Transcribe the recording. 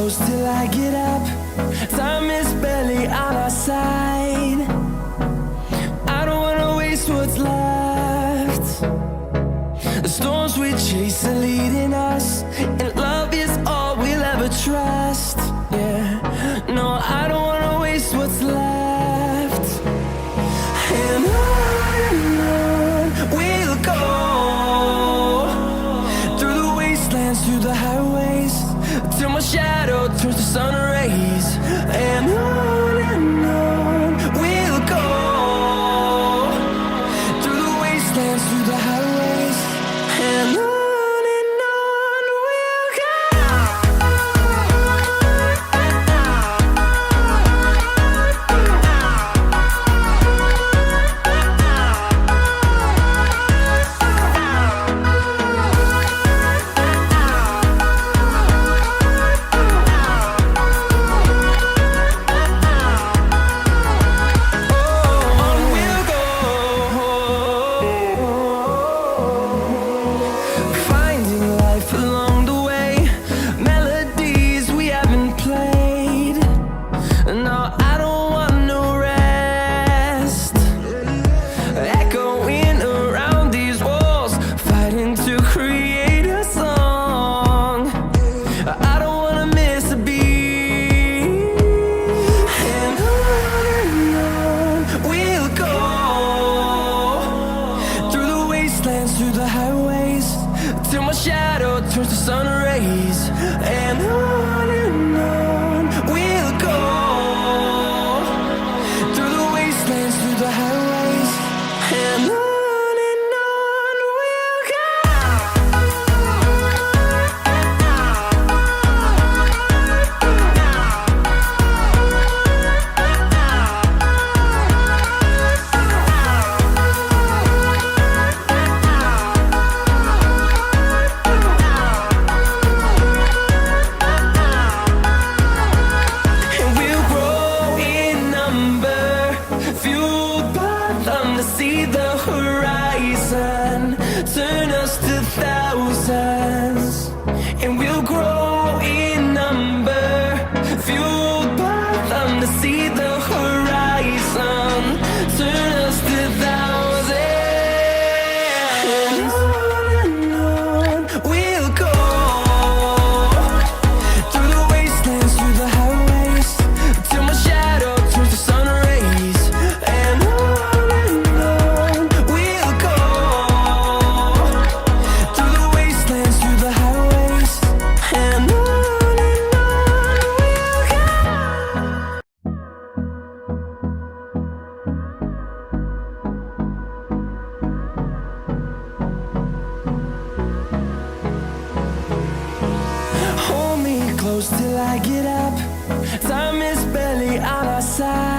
close till I get up. Time is barely on our side. I don't wanna waste what's left. The storms we chase are leading us, and love is all we'll ever trust. Yeah, no, I don't wanna waste what's left. And on we'll go, through the wastelands, through the highways, till my shadow turns to sun rays. And on we'll go, through the wastelands, through the highways, and on we'll go. Through the highways, till my shadow turns to sun rays. And on we'll go, through the wastelands, through the highways, and on we'll go. See the horizon turn us to thousands, and we'll grow in number, fueled by them to see the horizon turn us to thousands. And on we'll go, through the wastelands, through the highways, till my shadow turns to sun rays. And close till I get up. Time is barely on our side.